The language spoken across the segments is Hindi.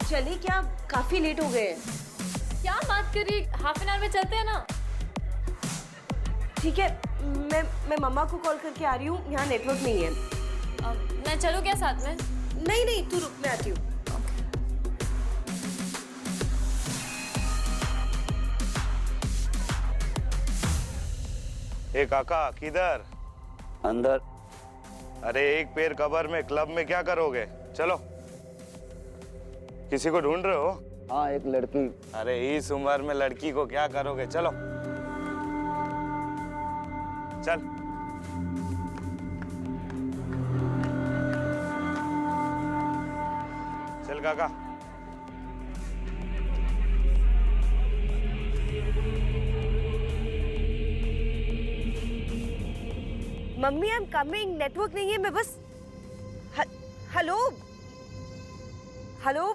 चलिए क्या, काफी लेट हो गए। क्या बात कर रही, हाफ एन आवर में चलते हैं ना। ठीक है, मैं मम्मा को कॉल करके आ रही हूँ, यहाँ नेटवर्क नहीं है। मैं चलूँ क्या साथ में? नहीं नहीं, तू रुक, मैं आती हूँ। ए काका, किधर? अंदर। अरे एक पैर कबर में, क्लब में क्या करोगे? चलो। किसी को ढूंढ रहे हो? हाँ, एक लड़की। अरे इस उम्र में लड़की को क्या करोगे? चलो चल। चल काका। Mummy I am coming, network नहीं है, मैं बस हेलो हेलो।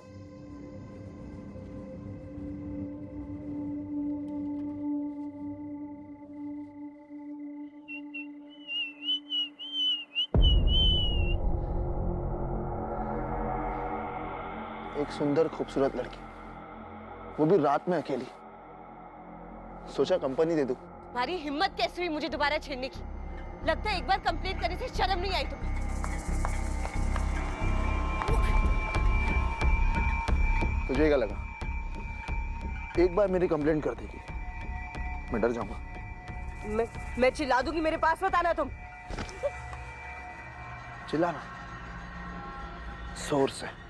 एक सुंदर खूबसूरत लड़की, वो भी रात में अकेली। सोचा कंपनी दे दूं। तुम्हारी हिम्मत कैसे हुई मुझे दोबारा छेड़ने की? लगता है एक बार कंप्लेंट करने से शर्म नहीं आई तुम्हें। तुझे क्या लगा एक बार मेरी कंप्लेंट कर देगी मैं डर जाऊंगा? मैं चिल्ला दूंगी, मेरे पास मत आना तुम। चिल्लाना जोर से।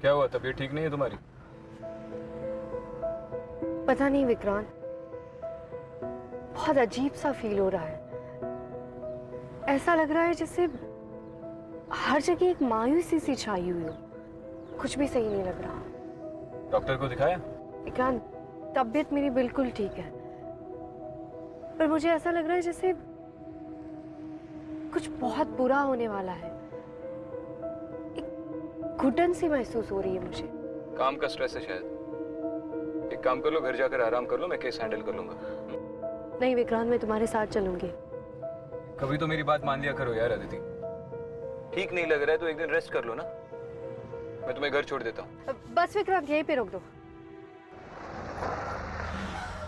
क्या हुआ, तबीयत ठीक नहीं है तुम्हारी? पता नहीं विक्रांत, बहुत अजीब सा फील हो रहा है। ऐसा लग रहा है जैसे हर जगह एक मायूसी सी छाई हुई हो। कुछ भी सही नहीं लग रहा। डॉक्टर को दिखाया? विक्रांत, तबीयत मेरी बिल्कुल ठीक है, पर मुझे ऐसा लग रहा है जैसे कुछ बहुत बुरा होने वाला है। एक घुटन सी महसूस हो रही है मुझे। काम का स्ट्रेस है शायद। एक काम कर लो, घर जाकर आराम कर लो, मैं केस हैंडल कर लूंगा। नहीं विक्रांत, मैं तुम्हारे साथ चलूंगी। कभी तो मेरी बात मान लिया करो यार अदिति। ठीक नहीं लग रहा है तो एक दिन रेस्ट कर लो ना, मैं तुम्हें घर छोड़ देता हूँ। बस विक्रांत, यहीं पे रोक दो।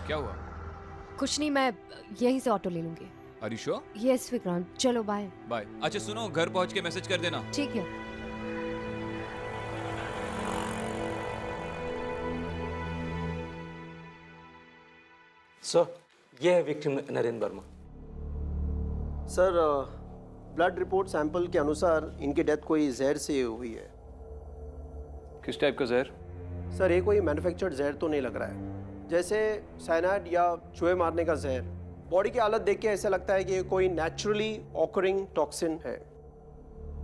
क्या हुआ? कुछ नहीं, मैं यहीं से ऑटो ले लूंगी। Are you sure? Yes Vikrant, चलो बाय। बाय। अच्छा सुनो, घर पहुंच के मैसेज कर देना। ठीक है। सर, ये है victim Narendra Verma. Sir, blood report sample के अनुसार इनकी डेथ कोई जहर से हुई है। किस टाइप का जहर? सर, ये कोई मैन्युफैक्चर्ड जहर तो नहीं लग रहा है, जैसे साइनाइड या चूहे मारने का जहर। बॉडी की हालत देख के ऐसा लगता है कि ये कोई नेचुरली ऑकरिंग टॉक्सिन है,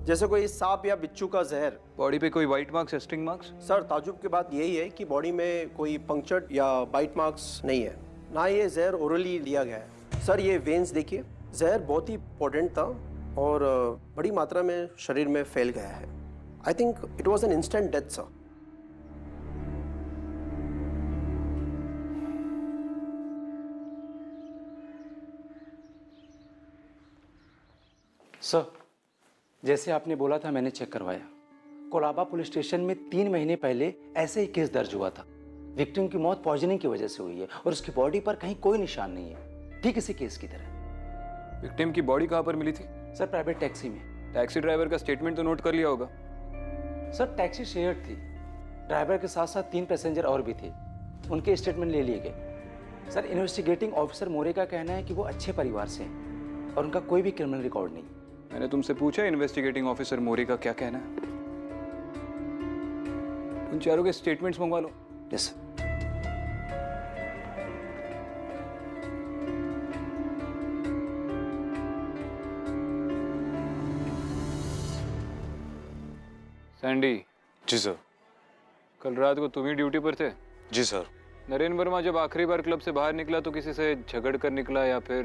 जैसे कोई सांप या बिच्छू का जहर। बॉडी पे कोई वाइट मार्क्स या स्टिंग मार्क्स? सर, ताजुब की बात यही है कि बॉडी में कोई पंक्चर्ड या बाइट मार्क्स नहीं है, ना ये जहर ओरली लिया गया है। सर, ये वेन्स देखिए, जहर बहुत ही पोटेंट था और बड़ी मात्रा में शरीर में फैल गया है। I think it was an instant death sir. Sir, जैसे आपने बोला था मैंने चेक करवाया। कोलाबा पुलिस स्टेशन में 3 महीने पहले ऐसे ही केस दर्ज हुआ था। विक्टिम की मौत पॉइजनिंग की वजह से हुई है और उसकी बॉडी पर कहीं कोई निशान नहीं है, ठीक इसी केस की तरह। विक्टिम की बॉडी कहाँ पर मिली थी? सर, प्राइवेट टैक्सी में। टैक्सी ड्राइवर का स्टेटमेंट तो नोट कर लिया होगा? सर, टैक्सी शेयर थी, ड्राइवर के साथ साथ 3 पैसेंजर और भी थे, उनके स्टेटमेंट ले लिए गए। सर इन्वेस्टिगेटिंग ऑफिसर मोरे का कहना है कि वो अच्छे परिवार से हैं और उनका कोई भी क्रिमिनल रिकॉर्ड नहीं। मैंने तुमसे पूछा इन्वेस्टिगेटिंग ऑफिसर मोरे का क्या कहना है? उन चारों के स्टेटमेंट्स मंगवा लो। Yes sir. सैंडी, जी सर। कल रात को तुम ही ड्यूटी पर थे? जी सर। नरेन वर्मा जब आखिरी बार क्लब से बाहर निकला तो किसी से झगड़ कर निकला या फिर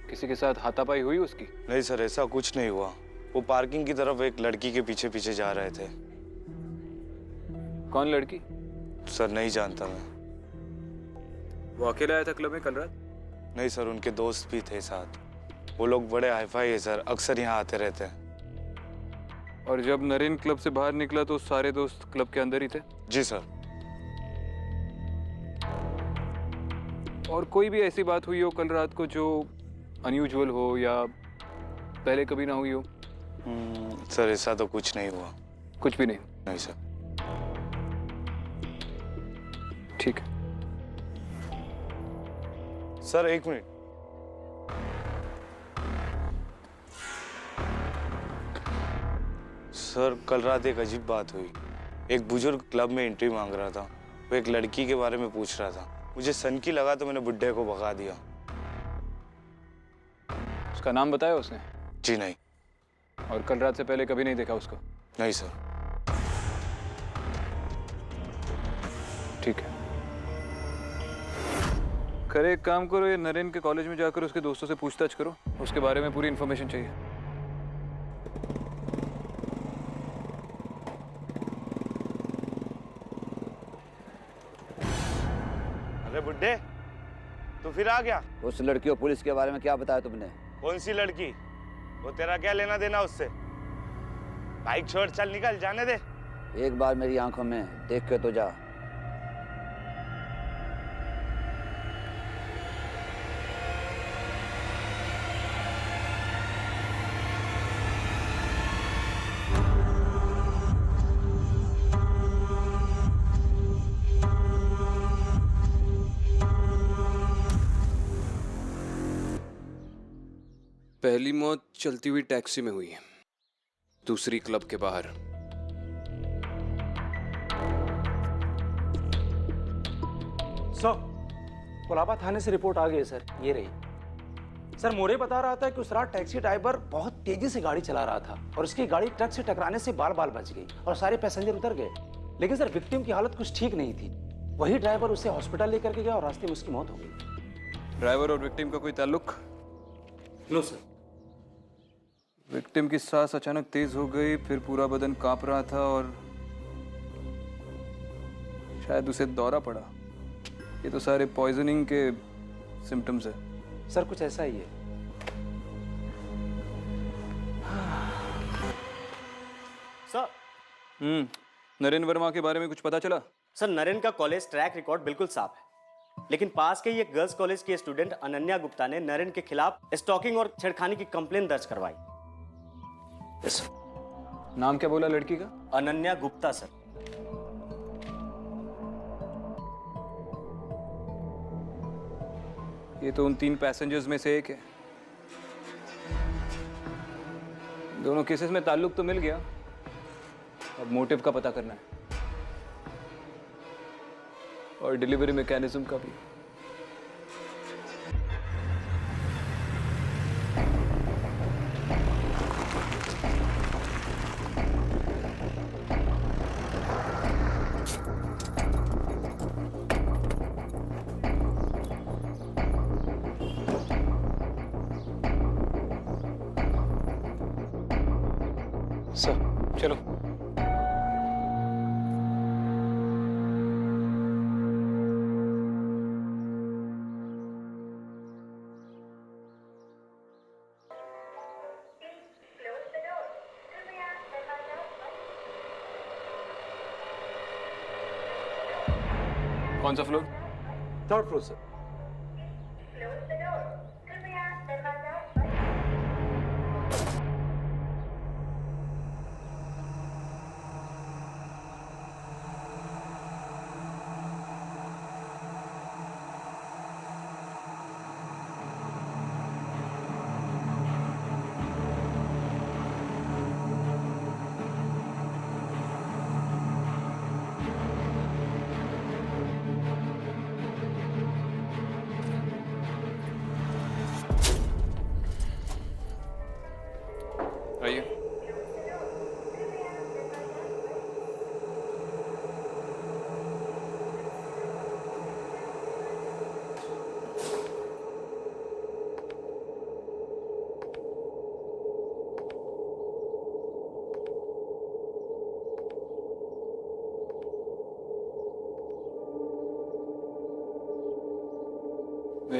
किसी के साथ हाथापाई हुई उसकी? नहीं सर, ऐसा कुछ नहीं हुआ। वो पार्किंग की तरफ एक लड़की के पीछे पीछे जा रहे थे। कौन लड़की? सर नहीं जानता मैं। वो अकेला आया था क्लब में कल रात? नहीं सर, उनके दोस्त भी थे साथ। वो लोग बड़े हाईफाई है सर, अक्सर यहाँ आते रहते हैं। और जब नरेन क्लब से बाहर निकला तो सारे दोस्त क्लब के अंदर ही थे? जी सर। और कोई भी ऐसी बात हुई हो कल रात को जो अनयूजुअल हो या पहले कभी ना हुई हो? सर ऐसा तो कुछ नहीं हुआ। कुछ भी नहीं? नहीं सर। ठीक है सर, एक मिनट। सर कल रात एक अजीब बात हुई। एक बुजुर्ग क्लब में एंट्री मांग रहा था। वो एक लड़की के बारे में पूछ रहा था। मुझे सनकी लगा तो मैंने बुड्ढे को भगा दिया। उसका नाम बताया उसने? जी नहीं। और कल रात से पहले कभी नहीं देखा उसको? नहीं सर। ठीक है। करे एक काम करो, ये नरेन के कॉलेज में जाकर उसके दोस्तों से पूछताछ करो, उसके बारे में पूरी इन्फॉर्मेशन चाहिए। अरे बुड्ढे, तू फिर आ गया? उस लड़की और पुलिस के बारे में क्या बताया तुमने? कौन सी लड़की? वो तेरा क्या लेना देना उससे? बाइक छोड़, चल निकल, जाने दे। एक बार मेरी आंखों में देख के तो जा। पहली मौत चलती हुई टैक्सी में हुई है, दूसरी क्लब के बाहर। सर, कोलाबा थाने से रिपोर्ट आ गई है सर, ये रही। सर मोरे बता रहा था कि उस रात टैक्सी ड्राइवर बहुत तेजी से गाड़ी चला रहा था और उसकी गाड़ी ट्रक से टकराने से बाल बाल बच गई और सारे पैसेंजर उतर गए। लेकिन सर विक्टिम की हालत कुछ ठीक नहीं थी। वही ड्राइवर उसे हॉस्पिटल लेकर के गया और रास्ते में उसकी मौत हो गई। ड्राइवर और विक्टिम का कोई ताल्लुक? No sir. विक्टिम की सांस अचानक तेज हो गई, फिर पूरा बदन कांप रहा था और शायद उसे दौरा पड़ा। ये तो सारे पॉइजनिंग के सिम्टम्स है। सर कुछ ऐसा ही है। सर, नरेन वर्मा के बारे में कुछ पता चला? सर नरेन का कॉलेज ट्रैक रिकॉर्ड बिल्कुल साफ है, लेकिन पास के ही एक गर्ल्स कॉलेज की स्टूडेंट अनन्या गुप्ता ने नरेन के खिलाफ स्टॉकिंग और छेड़खानी की कंप्लेन दर्ज करवाई। यस। नाम क्या बोला लड़की का? अनन्या गुप्ता सर। ये तो उन 3 पैसेंजर्स में से एक है। दोनों केसेस में ताल्लुक तो मिल गया, अब मोटिव का पता करना है और डिलीवरी मैकेनिज्म का भी। सर चलो। कौन सा floor? 3rd floor sir.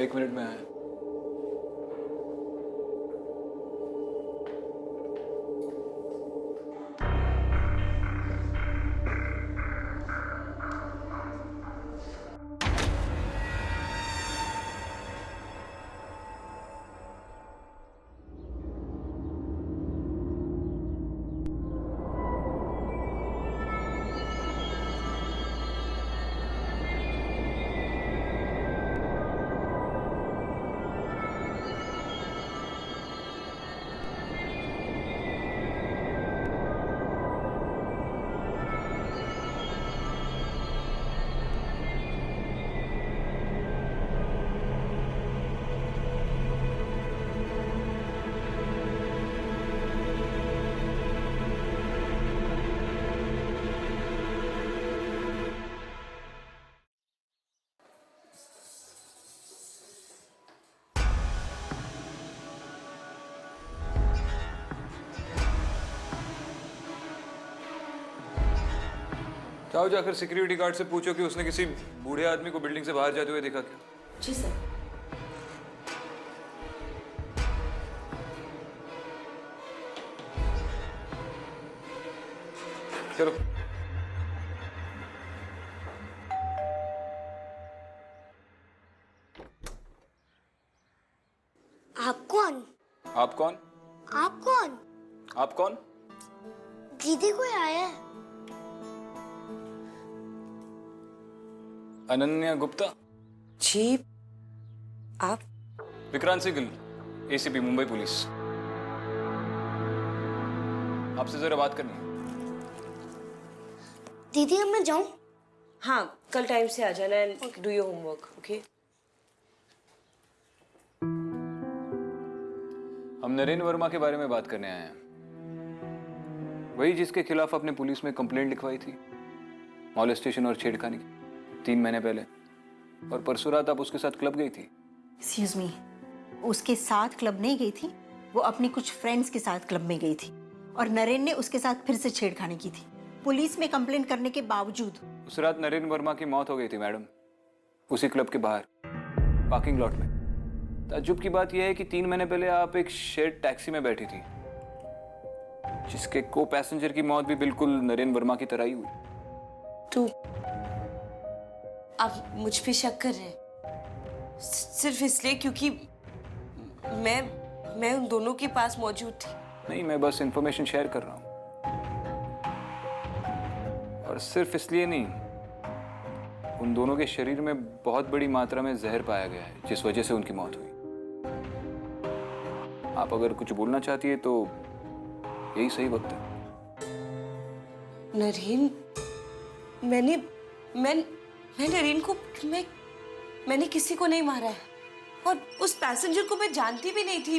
1 minute में आया। जाओ जाकर सिक्योरिटी गार्ड से पूछो कि उसने किसी बूढ़े आदमी को बिल्डिंग से बाहर जाते हुए देखा क्या। जी सर। चलो। आप कौन? आप कौन? आप कौन? आप कौन? दीदी कोई आया है? अनन्या गुप्ता। जी आप? Vikrant Singh, ACP Mumbai police. आपसे जरा बात करनी है। दीदी अब मैं जाऊं? हाँ, कल टाइम से आ जाना and do your homework, okay? हम नरेन वर्मा के बारे में बात करने आए हैं। वही जिसके खिलाफ आपने पुलिस में कंप्लेंट लिखवाई थी, मॉलेस्टेशन और छेड़खानी की, 3 महीने पहले। और परसों रात आप उसके साथ क्लब गई थी। एक्सक्यूज मी, उसके साथ क्लब नहीं गई थी, वो अपनी कुछ फ्रेंड्स के साथ क्लब में गई थी और नरेन ने उसके साथ फिर से छेड़खानी की थी। पुलिस में कंप्लेंट करने के बावजूद उस रात नरेन वर्मा की मौत हो गई थी मैडम, उसी क्लब के बाहर पार्किंग लॉट में। ताज्जुब की बात यह है कि 3 महीने पहले आप एक शेयर्ड टैक्सी में बैठी थी, जिसके को पैसेंजर की मौत भी बिल्कुल नरेन वर्मा की तरह ही हुई। तो आप मुझ पे शक कर रहे हैं सिर्फ इसलिए क्योंकि मैं उन दोनों के पास मौजूद थी? नहीं, मैं बस इंफॉर्मेशन शेयर कर रहा हूँ। और सिर्फ इसलिए नहीं, उन दोनों के शरीर में बहुत बड़ी मात्रा में जहर पाया गया है, जिस वजह से उनकी मौत हुई। आप अगर कुछ बोलना चाहती है तो यही सही वक्त है। नरेन, मैं नरेन को मैंने किसी को नहीं मारा है और उस पैसेंजर को मैं जानती भी नहीं थी।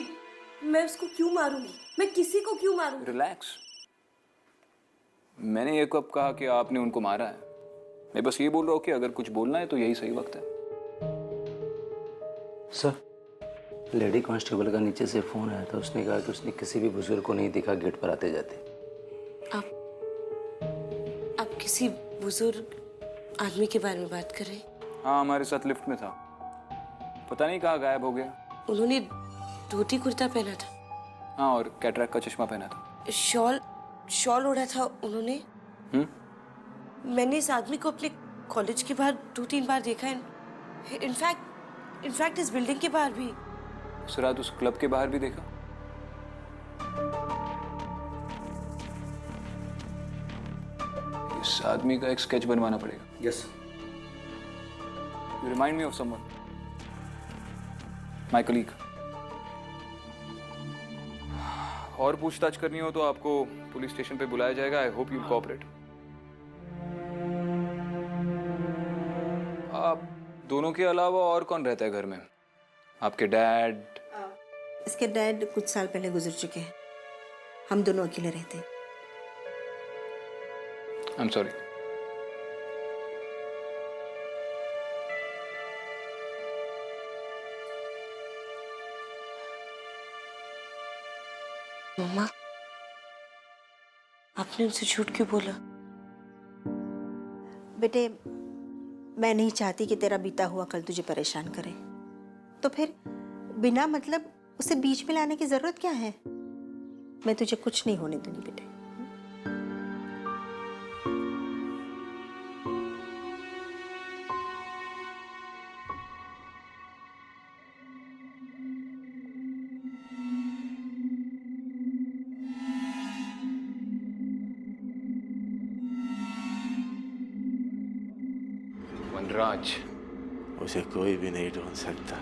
मैं उसको क्यों मारूंगी? मैं किसी को क्यों मारूंगी? रिलैक्स। मैंने ये कब कहा कि आपने उनको मारा है? मैं बस ये बोल रहा हूँ कि अगर कुछ बोलना है तो यही सही वक्त है। सर, लेडी कांस्टेबल का नीचे से फोन आया था। उसने कहा कि उसने किसी भी बुजुर्ग को नहीं देखा गेट पर आते जाते। आप किसी बुजुर्ग आदमी के बारे में बात कर रहे हैं? हाँ, हमारे साथ लिफ्ट में था, पता नहीं कहाँ गायब हो गया। उन्होंने धोती कुर्ता पहना था। हाँ, और कैटरैक्ट का चश्मा पहना था। शॉल ओढ़ा था उन्होंने। मैंने इस आदमी को अपने कॉलेज के बाहर 2-3 बार देखा है। इनफैक्ट इस बिल्डिंग के बाहर भी। उस रात उस क्लब के बाहर भी देखा। इस आदमी का एक स्केच बनवाना पड़ेगा। Yes. You remind me of someone. My colleague. और पूछताछ करनी हो तो आपको पुलिस स्टेशन पे बुलाया जाएगा। I hope you cooperate. आप दोनों के अलावा और कौन रहता है घर में? आपके डैड? इसके डैड कुछ साल पहले गुजर चुके हैं। हम दोनों अकेले रहते हैं। I am sorry. मम्मा, आपने उनसे झूठ क्यों बोला? बेटे, मैं नहीं चाहती कि तेरा बीता हुआ कल तुझे परेशान करे। तो फिर बिना मतलब उसे बीच में लाने की जरूरत क्या है? मैं तुझे कुछ नहीं होने दूंगी बेटे। वनराज, उसे कोई भी नहीं ढूंढ सकता।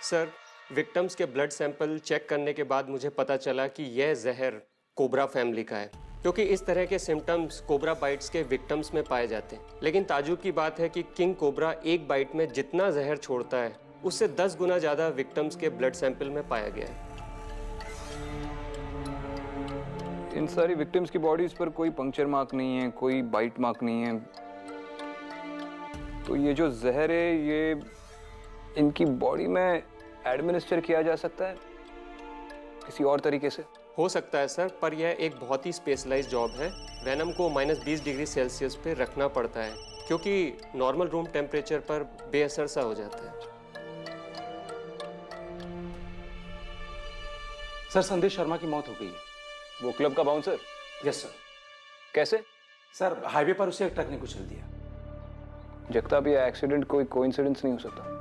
सर, विक्टिम्स के ब्लड सैंपल चेक करने के बाद मुझे पता चला कि यह जहर कोबरा फैमिली का है, क्योंकि इस तरह के सिम्टम्स कोबरा बाइट्स के विक्टिम्स में पाए जाते हैं। लेकिन ताजुब की बात है कि किंग कोबरा एक बाइट में जितना जहर छोड़ता है उससे 10 गुना ज़्यादा विक्टिम्स के ब्लड सैंपल में पाया गया है। इन सारी विक्टिम्स की बॉडीज पर कोई पंक्चर मार्क नहीं है, कोई बाइट मार्क नहीं है, तो ये जो जहर है ये इनकी बॉडी में एडमिनिस्टर किया जा सकता है किसी और तरीके से? हो सकता है सर, पर यह एक बहुत ही स्पेशलाइज्ड जॉब है। वेनम को -20 डिग्री सेल्सियस पे रखना पड़ता है, क्योंकि नॉर्मल रूम टेम्परेचर पर बेअसर सा हो जाता है। सर, संदेश शर्मा की मौत हो गई है। वो क्लब का बाउंसर? Yes sir. कैसे? सर, हाईवे पर उसे एक ट्रक ने कुचल दिया। जगताप, ये एक्सीडेंट कोई कोइंसिडेंस नहीं हो सकता।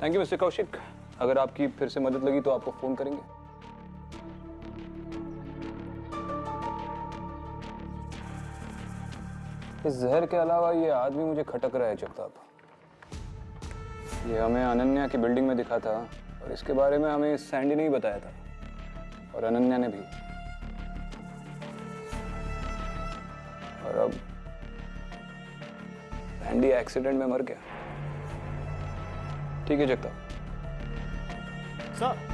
Thank you mister Kaushik. अगर आपकी फिर से मदद लगी तो आपको फोन करेंगे। इस जहर के अलावा ये आदमी मुझे खटक रहा है जगताप। ये हमें अनन्या की बिल्डिंग में दिखा था और इसके बारे में हमें सैंडी ने ही बताया था, और अनन्या ने भी। और अब सैंडी एक्सीडेंट में मर गया। ठीक है जगताप। सर,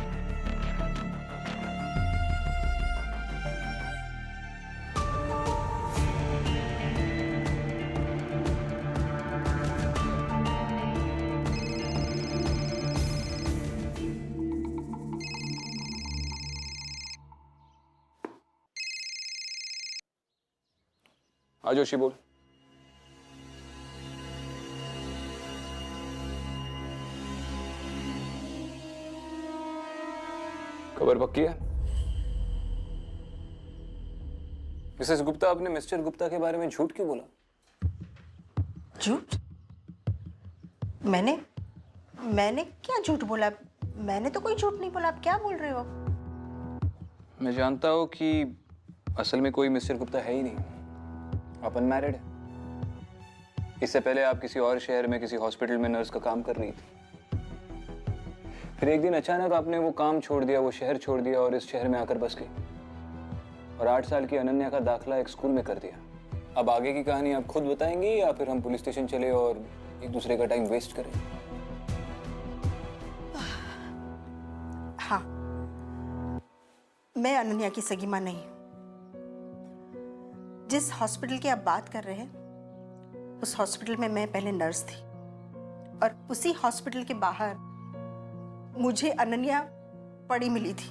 हाँ जोशी बोल। खबर पक्की है? मिसेस गुप्ता, आपने मिस्टर गुप्ता के बारे में झूठ क्यों बोला? झूठ? मैंने क्या झूठ बोला? मैंने तो कोई झूठ नहीं बोला। आप क्या बोल रहे हो? मैं जानता हूँ कि असल में कोई मिस्टर गुप्ता है ही नहीं। आप अनमैरिड है। इससे पहले आप किसी और शहर में किसी हॉस्पिटल में नर्स का काम कर रही थी। फिर एक दिन अचानक आपने वो काम छोड़ दिया, वो शहर छोड़ दिया और इस शहर में आकर बस गई। और 8 साल की अनन्या का दाखिला एक स्कूल में कर दिया। अब आगे की कहानी आप खुद बताएंगी या फिर हम पुलिस स्टेशन चले और एक दूसरे का टाइम वेस्ट करें? हाँ, मैं अनन्या की सगी मां नहीं। जिस हॉस्पिटल की आप बात कर रहे हैं उस हॉस्पिटल में मैं पहले नर्स थी, और उसी हॉस्पिटल के बाहर मुझे अनन्या पड़ी मिली थी,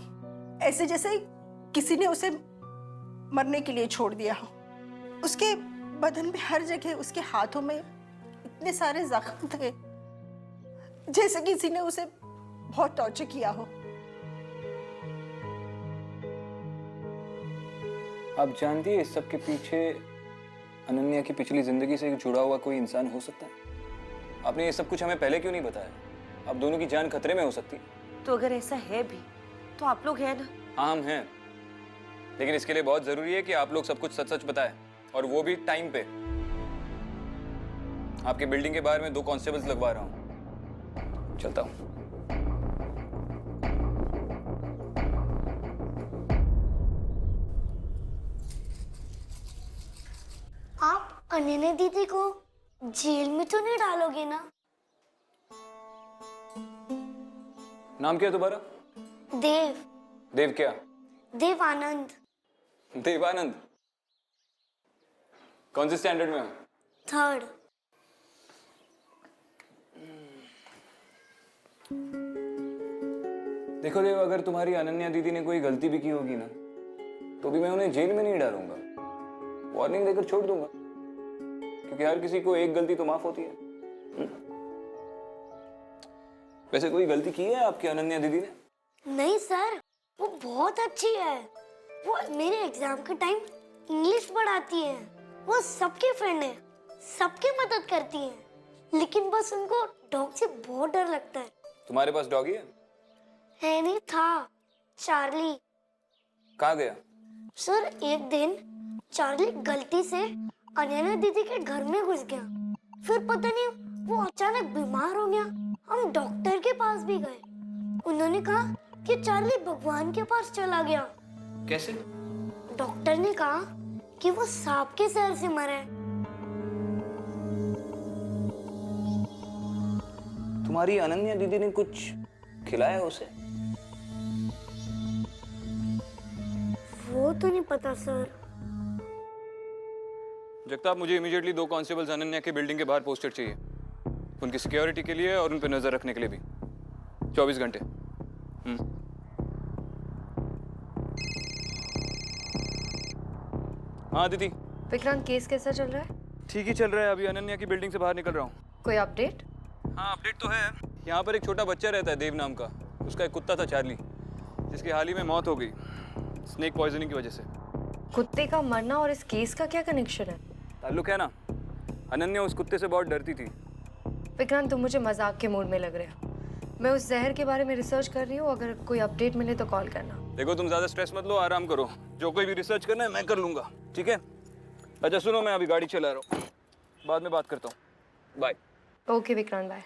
ऐसे जैसे किसी ने उसे मरने के लिए छोड़ दिया हो। उसके बदन में हर जगह, उसके हाथों में इतने सारे जख्म थे जैसे किसी ने उसे बहुत टॉर्चर किया हो। आप जानती है इस सब के पीछे अनन्या की पिछली जिंदगी से जुड़ा हुआ कोई इंसान हो सकता है? आपने ये सब कुछ हमें पहले क्यों नहीं बताया? आप दोनों की जान खतरे में हो सकती है। तो अगर ऐसा है भी तो आप लोग हैं ना? हाँ, हम हैं, लेकिन इसके लिए बहुत जरूरी है कि आप लोग सब कुछ सच सच बताएं, और वो भी टाइम पे। आपके बिल्डिंग के बाहर में 2 कांस्टेबल्स लगवा रहा हूं। चलता हूं। आप अनन्या दीदी को जेल में तो नहीं डालोगे ना? नाम क्या है तुम्हारा? देव। देव क्या? देवानंद। देवानंद? कौन से स्टैंडर्ड में हो? 3rd। देखो देव, अगर तुम्हारी अनन्या दीदी ने कोई गलती भी की होगी ना, तो भी मैं उन्हें जेल में नहीं डालूंगा, वार्निंग देकर छोड़ दूंगा, क्योंकि हर किसी को एक गलती तो माफ होती है। वैसे कोई गलती की है आपकी अनन्या दीदी ने? नहीं सर, वो बहुत अच्छी है। वो मेरे एग्जाम के टाइम इंग्लिश पढ़ाती है। वो सबके फ्रेंड है, सबकी मदद करती है, लेकिन बस उनको डॉग से बहुत डर लगता है। तुम्हारे पास डॉगी है? है नहीं, था चार्ली। कहाँ गया? सर एक दिन चार्ली गलती से अनन्या दीदी के घर में घुस गया, फिर पता नहीं वो अचानक बीमार हो गया। हम डॉक्टर के पास भी गए, उन्होंने कहा कि चार्ली भगवान के पास चला गया। कैसे? डॉक्टर ने कहा कि वो सांप के जहर से मरा है। तुम्हारी अनन्या दीदी ने कुछ खिलाया उसे? वो तो नहीं पता सर। जगताप, मुझे इमीडिएटली 2 कांस्टेबल्स अनन्या के बिल्डिंग के बाहर पोस्टेड चाहिए, उनकी सिक्योरिटी के लिए और उन पर नजर रखने के लिए भी, 24 घंटे। हाँ दीदी। विक्रांत, केस कैसा चल रहा है? ठीक ही चल रहा है, अभी अनन्या की बिल्डिंग से बाहर निकल रहा हूँ। कोई अपडेट? हाँ अपडेट तो है। यहाँ पर एक छोटा बच्चा रहता है देव नाम का, उसका एक कुत्ता था चार्ली, जिसकी हाल ही में मौत हो गई स्नेक पॉइजनिंग की वजह से। कुत्ते का मरना और इस केस का क्या कनेक्शन है? ताल्लुक है ना, अनन्या उस कुत्ते से बहुत डरती थी। विक्रांत, तुम मुझे मजाक के मूड में लग रहे हो। मैं उस जहर के बारे में रिसर्च कर रही हूँ, अगर कोई अपडेट मिले तो कॉल करना। देखो तुम ज्यादा स्ट्रेस मत लो, आराम करो, जो कोई भी रिसर्च करना है मैं कर लूंगा, ठीक है? अच्छा सुनो, मैं अभी गाड़ी चला रहा हूँ, बाद में बात करता हूँ, bye. Okay Vikrant, bye.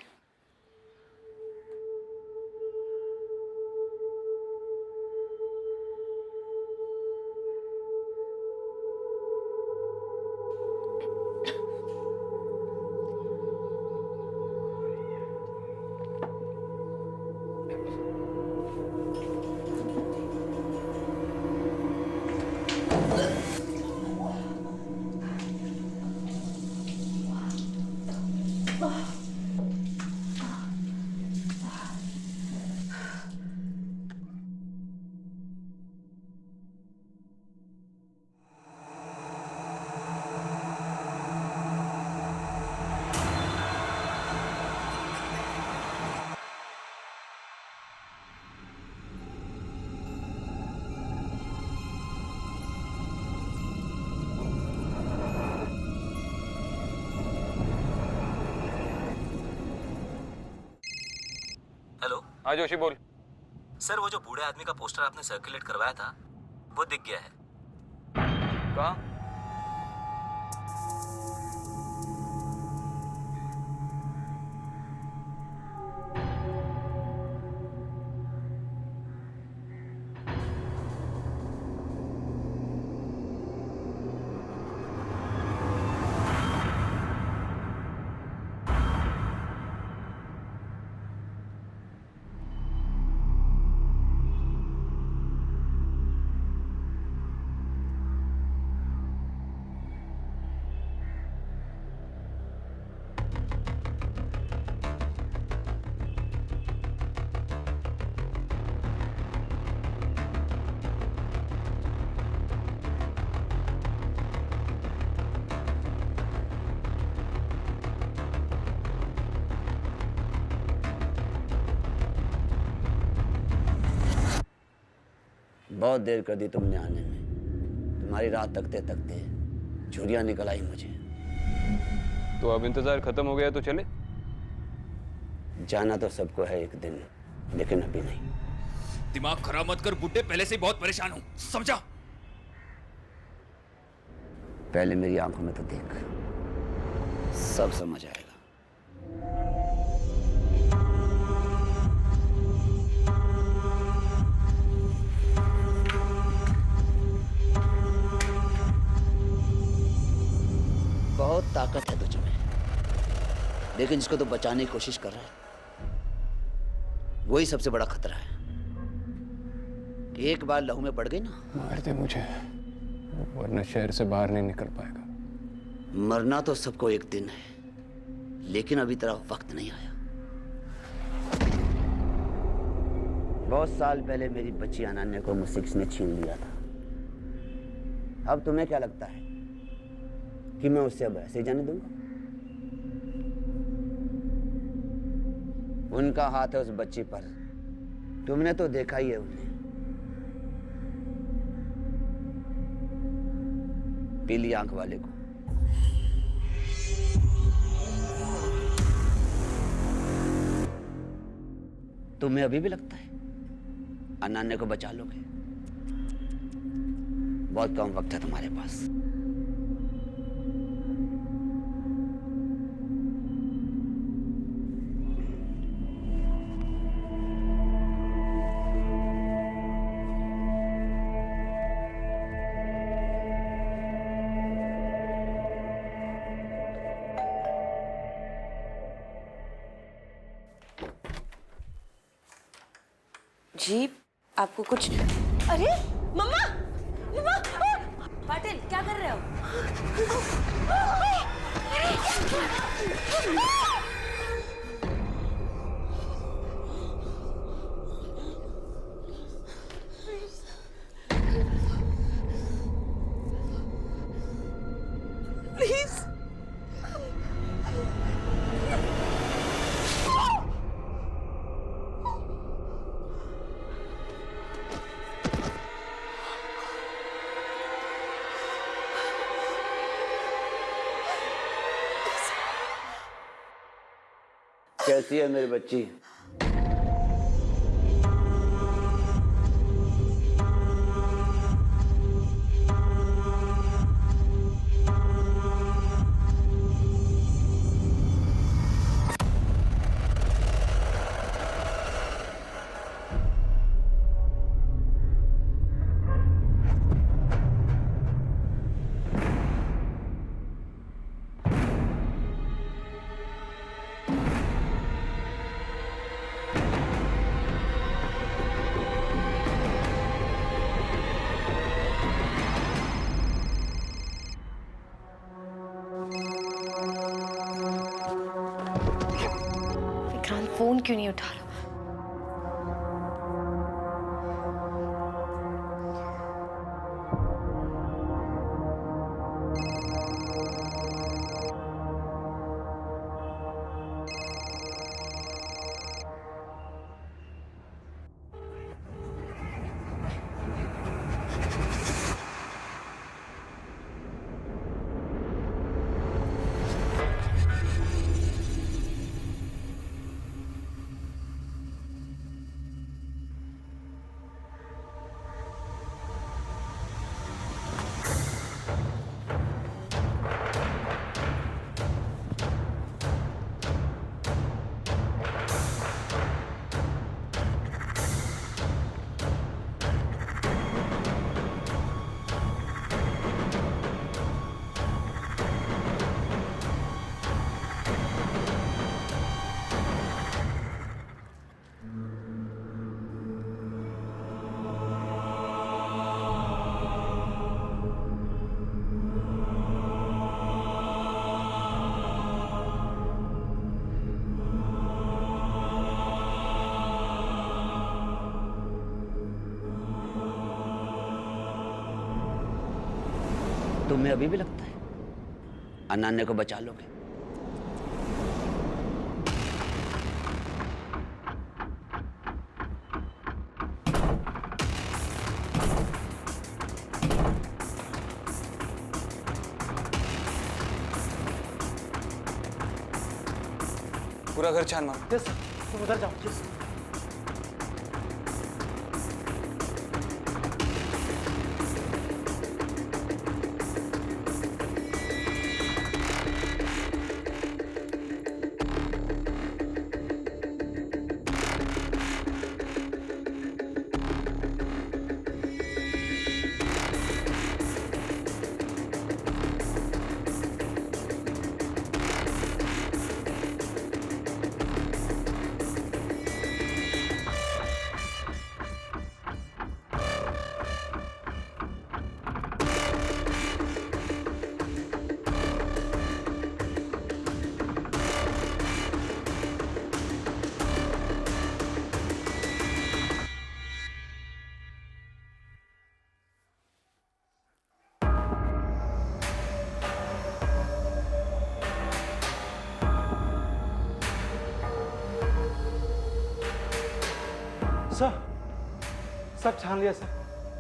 Hello. हाँ जोशी बोल। सर, वो जो बूढ़े आदमी का पोस्टर आपने सर्कुलेट करवाया था वो दिख गया है। कहाँ? बहुत देर कर दी तुमने आने में। तुम्हारी राह तकते तकते झुर्रियाँ निकल आई मुझे। तो अब इंतजार खत्म हो गया तो चले? जाना तो सबको है एक दिन, लेकिन अभी नहीं। दिमाग खराब मत कर बुड्ढे, पहले से ही बहुत परेशान हूं, समझा? पहले मेरी आंखों में तो देख, सब समझ आएगा। बहुत ताकत है तुझ में, लेकिन जिसको तो बचाने की कोशिश कर रहा है वही सबसे बड़ा खतरा है। कि एक बार लहू में पड़ गई ना, मार दे मुझे, वरना शहर से बाहर नहीं निकल पाएगा। मरना तो सबको एक दिन है, लेकिन अभी तेरा वक्त नहीं आया। बहुत साल पहले मेरी बच्ची अनन्या को मुझसे किसने छीन लिया था। अब तुम्हें क्या लगता है कि मैं उससे अब ऐसे ही जाने दूंगा? उनका हाथ है उस बच्ची पर, तुमने तो देखा ही है उन्हें। पीली आंख वाले को। तुम्हें अभी भी लगता है अनन्या को बचा लोगे? बहुत कम वक्त है तुम्हारे पास। जी आपको कुछ? अरे मम्मा, मम्मा, पाटिल क्या कर रहे हो? प्लीज कैसी है मेरी बच्ची? फोन क्यों नहीं उठा रहा? तुम्हें अभी भी लगता है अनन्या को बचा लोगे? पूरा घर छान मारो। यस सर, तुम उधर जाओ। यस सर सब छान लिया सर,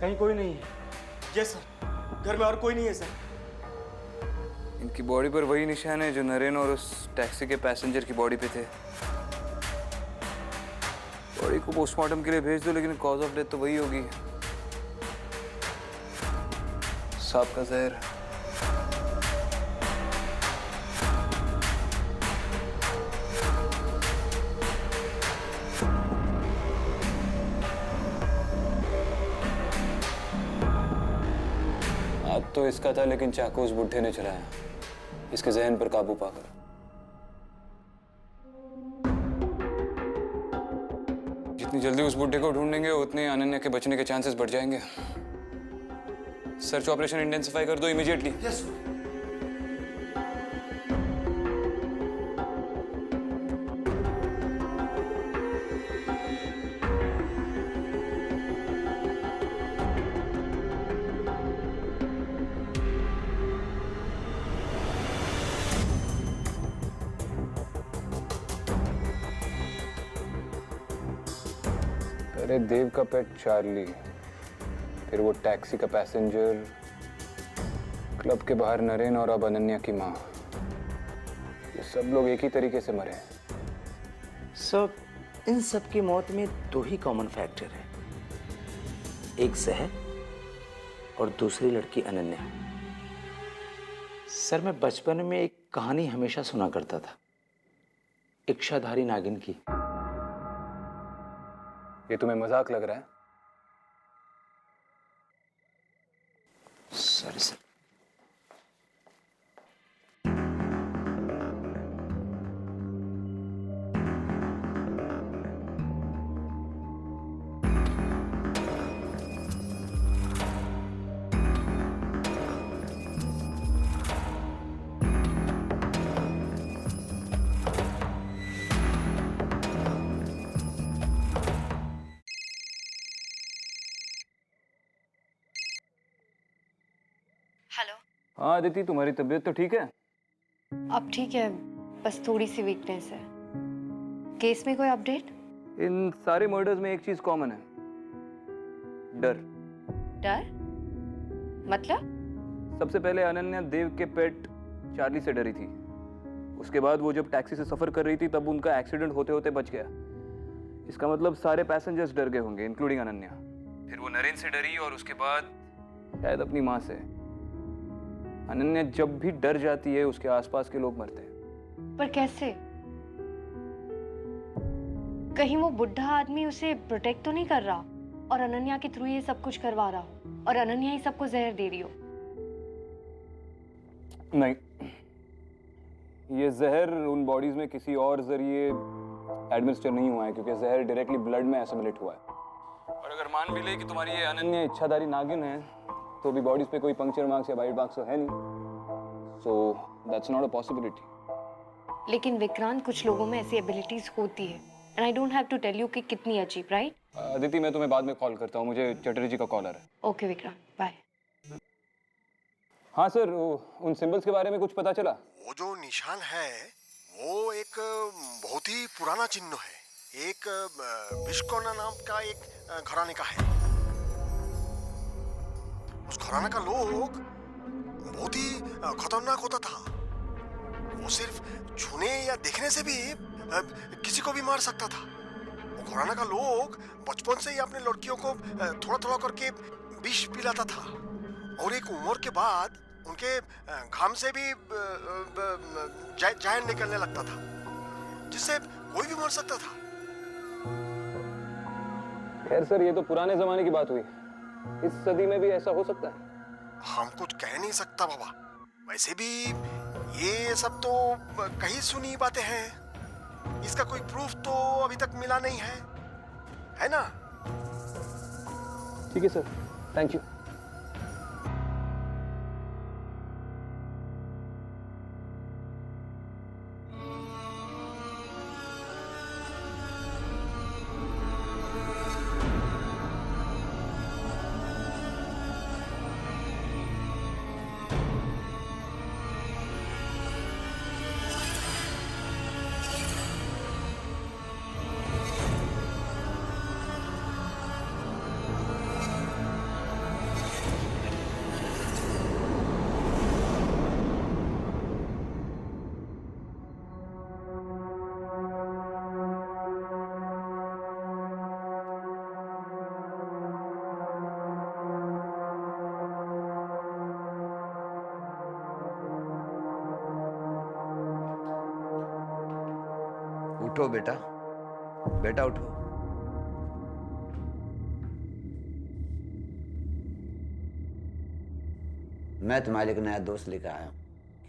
कहीं कोई नहीं है। यस सर, घर में और कोई नहीं है सर। इनकी बॉडी पर वही निशान है जो नरेन और उस टैक्सी के पैसेंजर की बॉडी पे थे। बॉडी को पोस्टमार्टम के लिए भेज दो, लेकिन कॉज ऑफ डेथ तो वही होगी, सांप का जहर। हाथ तो इसका था, लेकिन चाकू उस बुढ़े ने चलाया, इसके जहन पर काबू पाकर। जितनी जल्दी उस बुढ़े को ढूंढेंगे उतने अनन्या के बचने के चांसेस बढ़ जाएंगे। सर्च ऑपरेशन इंटेंसिफाई कर दो इमीडिएटली। यस। अरे देव का पेट चार्ली, फिर वो टैक्सी का पैसेंजर, क्लब के बाहर नरेन और अब अनन्या की माँ, ये सब लोग एक ही तरीके से मरे। सब इन सब की मौत में दो ही कॉमन फैक्टर है, एक जहर और दूसरी लड़की अनन्या। सर मैं बचपन में एक कहानी हमेशा सुना करता था, इच्छाधारी नागिन की। ये तुम्हें मजाक लग रहा है? Sir hello. हाँ अदिति, तुम्हारी तबीयत तो ठीक है? अब ठीक है, बस थोड़ी सी वीकनेस है। केस में कोई अपडेट? इन सारे मर्डर्स में एक चीज कॉमन है, डर। डर? मतलब? सबसे पहले अनन्या देव के पेट चार्ली से डरी थी। उसके बाद वो जब टैक्सी से सफर कर रही थी तब उनका एक्सीडेंट होते होते बच गया। इसका मतलब सारे पैसेंजर्स डर गए होंगे, इंक्लूडिंग अनन्या। फिर वो नरेन से डरी और उसके बाद शायद अपनी माँ से। अनन्या जब भी डर जाती है उसके आसपास के लोग मरते हैं। पर कैसे? कहीं वो बुढ़ा आदमी उसे प्रोटेक्ट तो नहीं कर रहा और अनन्या के थ्रू ये सब कुछ करवा रहा हो और अनन्या ही सबको जहर दे रही हो? नहीं, ये जहर उन बॉडीज में किसी और जरिए एडमिनिस्टर नहीं हुआ है, क्योंकि जहर डायरेक्टली ब्लड में एसिमिलेट हुआ है। और अगर मान भी ले कि तुम्हारी ये अनन्या इच्छाधारी नागिन है, तो भी बॉडीज पे कोई पंक्चर मार्क्स या बाइट मार्क्स तो है नहीं, so that's not a possibility. लेकिन विक्रांत, कुछ लोगों में ऐसी एबिलिटीज होती है, and I don't have to tell you कि कितनी अजीब, राइट? अदिति, मैं तुम्हें बाद में कॉल करता हूँ, मुझे चटर्जी का कॉल आ रहा है। Okay Vikrant, bye. हाँ सर, उन सिंबल्स के बारे में कुछ पता चला? वो जो निशान है वो एक बहुत ही पुराना चिन्ह है, एक विश्वकर्मा नाम का एक घराने का है। उस घराने का लोग बहुत ही खतरनाक होता था। वो सिर्फ छूने या देखने से भी किसी को भी मार सकता था। वो घराने का लोग बचपन से ही अपने लड़कियों को थोड़ा थोड़ा करके विष पिलाता था, और एक उम्र के बाद उनके घाम से भी जहर निकलने लगता था, जिससे कोई भी मर सकता था। खैर सर, ये तो पुराने जमाने की बात हुई, इस सदी में भी ऐसा हो सकता है? हम कुछ कह नहीं सकता बाबा। वैसे भी ये सब तो कहीं सुनी बातें हैं, इसका कोई प्रूफ तो अभी तक मिला नहीं है ना? ठीक है सर, थैंक यू। उठो बेटा, बेटा उठो। मैं तुम्हारे लिए एक नया दोस्त लेकर आया हूं,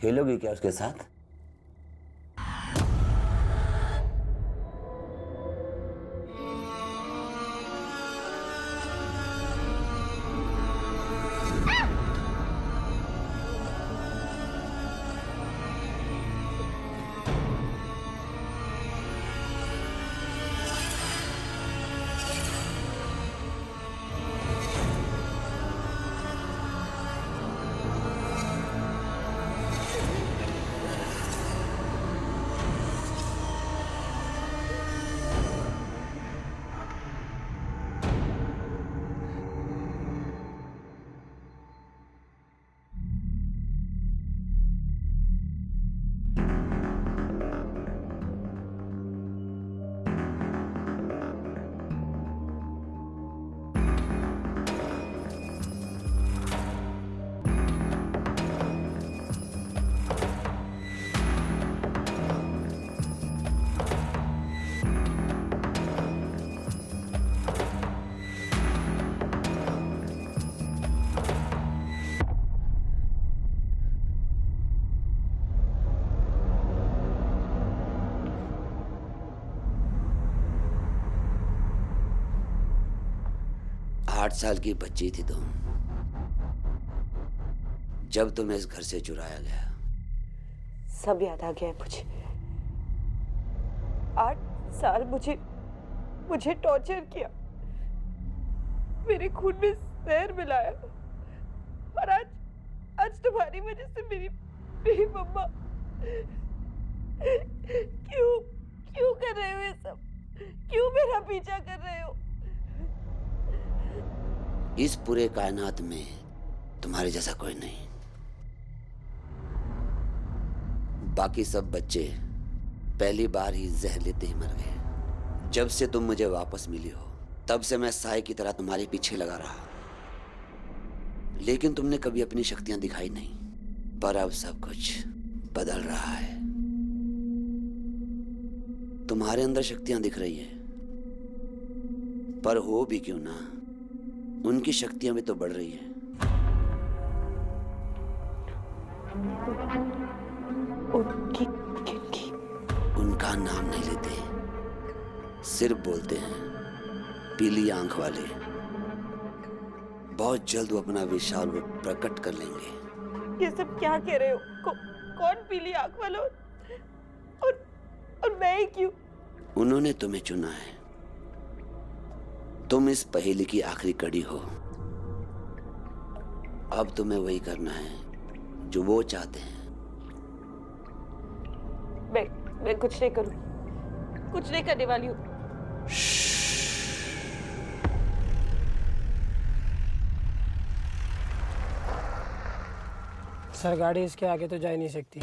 खेलोगी क्या उसके साथ? आठ साल की बच्ची थी तुम जब तुम्हें इस घर से चुराया गया। सब याद आ गया है मुझे। 8 साल मुझे टॉर्चर किया, मेरे खून में जहर मिलाया, और आज तुम्हारी वजह से मेरी मम्मा। क्यों कर रहे हो ये सब? क्यों मेरा पीछा कर रहे हो? इस पूरे कायनात में तुम्हारे जैसा कोई नहीं। बाकी सब बच्चे पहली बार ही जहर लेते ही मर गए। जब से तुम मुझे वापस मिली हो तब से मैं साए की तरह तुम्हारे पीछे लगा रहा, लेकिन तुमने कभी अपनी शक्तियां दिखाई नहीं। पर अब सब कुछ बदल रहा है। तुम्हारे अंदर शक्तियां दिख रही है, पर हो भी क्यों ना, उनकी शक्तियां भी तो बढ़ रही है। उनका नाम नहीं लेते, सिर्फ बोलते हैं पीली आंख वाले। बहुत जल्द वो अपना विशाल रूप प्रकट कर लेंगे। ये सब क्या कह रहे हो? कौन पीली आंख वाला? और मैं ही क्यों? उन्होंने तुम्हें चुना है। तुम इस पहेली की आखिरी कड़ी हो। अब तुम्हें वही करना है जो वो चाहते हैं। मैं कुछ नहीं करूं, कुछ नहीं करने वाली हूं। सर गाड़ी इसके आगे तो जा ही नहीं सकती।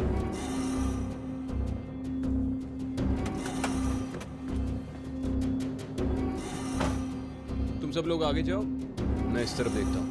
तुम सब लोग आगे जाओ, मैं इस तरफ देखता हूँ।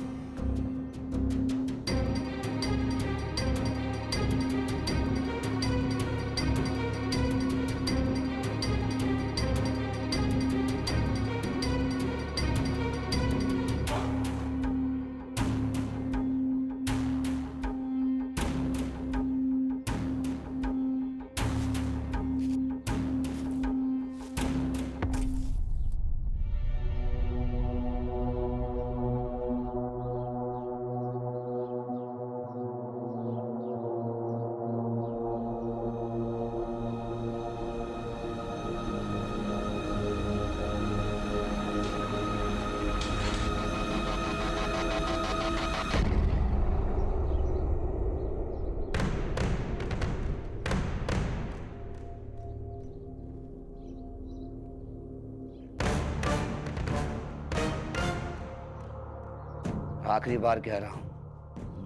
आखिरी बार कह रहा हूं,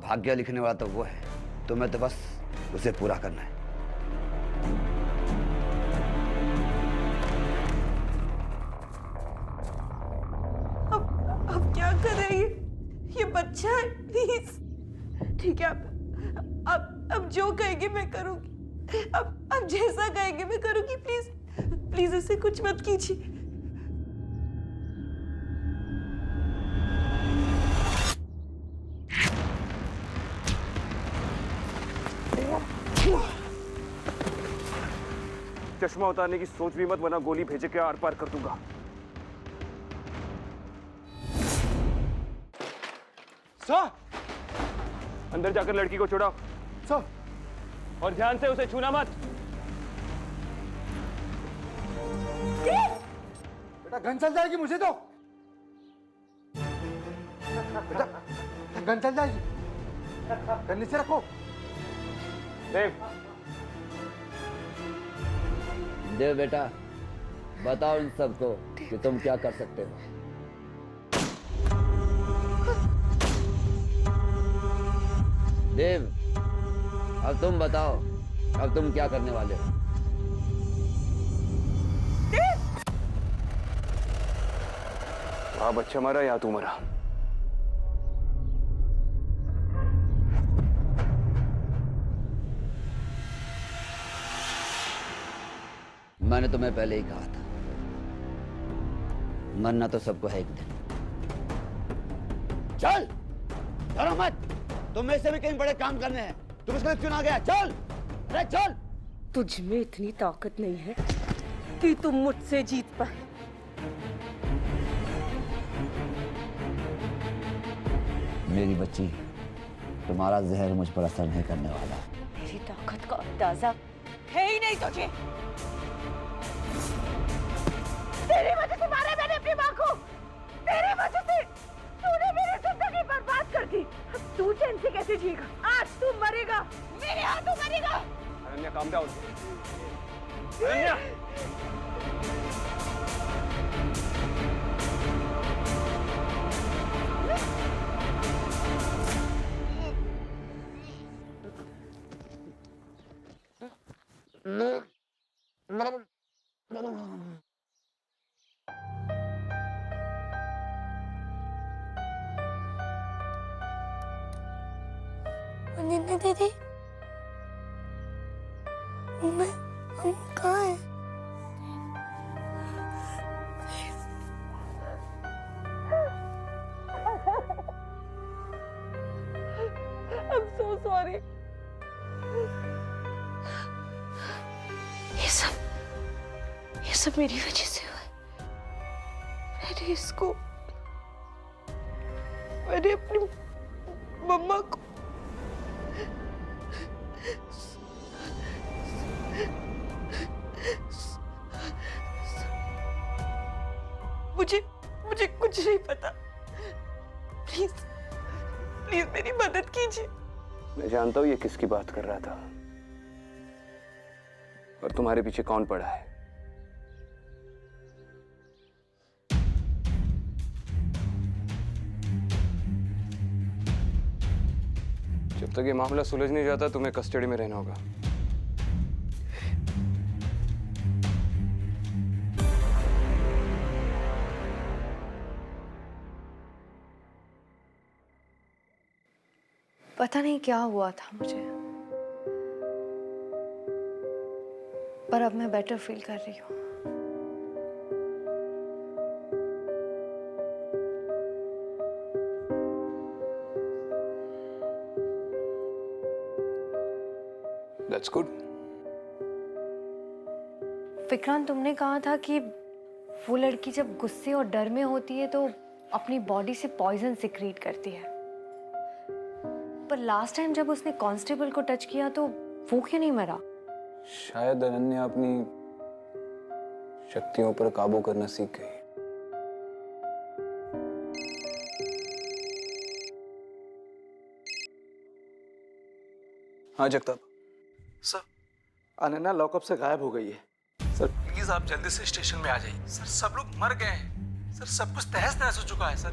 भाग्य लिखने वाला तो वो है, तुम्हें तो बस उसे पूरा करना है। अब क्या कर रहे हैं? ये बच्चा है, प्लीज। ठीक है, अब जो कहेंगे मैं करूंगी। अब जैसा कहेंगे मैं करूंगी, प्लीज प्लीज उसे कुछ मत कीजिए। चश्मा उतारने की सोच भी मत, वरना गोली भेजे के आर पार कर दूंगा। सर, अंदर जाकर लड़की को छुड़ाओ। सर, और ध्यान से उसे छूना मत। बेटा गन चल जाएगी, मुझे दो। बेटा गन चल जाएगी, गन नीचे रखो। देव बेटा, बताओ इन सबको कि तुम क्या कर सकते हो। देव, अब तुम बताओ, अब तुम क्या करने वाले हो। आप बच्चा मरा या तू मरा। मैंने तुम्हें पहले ही कहा था, मरना तो सबको है एक दिन। चल, डरो मत, तुम्हें से भी कहीं बड़े काम करने हैं। तुम इसको क्यों ना गया? चल, अरे चल। तुझ में इतनी ताकत नहीं है कि तुम मुझसे जीत पाए। मेरी बच्ची, तुम्हारा जहर मुझ पर असर नहीं करने वाला। मेरी ताकत का अंदाजा है ही नहीं तुझे। तेरी वजह से मारा मैंने अपनी माँ को, तेरी वजह से तूने मेरी जिंदगी बर्बाद कर दी। अब तू चैन से कैसे जिएगा? आज तू मरेगा, मेरे हाथों मरेगा। Ananya, calm down. अनन्या, अनन्या दीदी, हम कहाँ हैं? I'm so sorry. ये सब मेरी वजह से हुआ है। मैंने अपनी मम्मा को मुझे कुछ नहीं पता। प्लीज प्लीज मेरी मदद कीजिए। मैं जानता हूं ये किसकी बात कर रहा था और तुम्हारे पीछे कौन पड़ा है। जब तक ये मामला सुलझ नहीं जाता तुम्हें कस्टडी में रहना होगा। पता नहीं क्या हुआ था मुझे, पर अब मैं बेटर फील कर रही हूँ। That's good. विक्रांत, तुमने कहा था कि वो लड़की जब गुस्से और डर में होती है तो अपनी बॉडी से पॉइजन सिक्रीट करती है, पर लास्ट टाइम जब उसने कांस्टेबल को टच किया तो वो क्यों नहीं मरा? शायद अनन्या अपनी शक्तियों पर काबू करना सीख गई। हाँ जगताप। सर, अनन्या लॉकअप से गायब हो गई है। सर प्लीज आप जल्दी से स्टेशन में आ जाइए। सर सब लोग मर गए हैं। सर सब कुछ तहस नहस हो चुका है। सर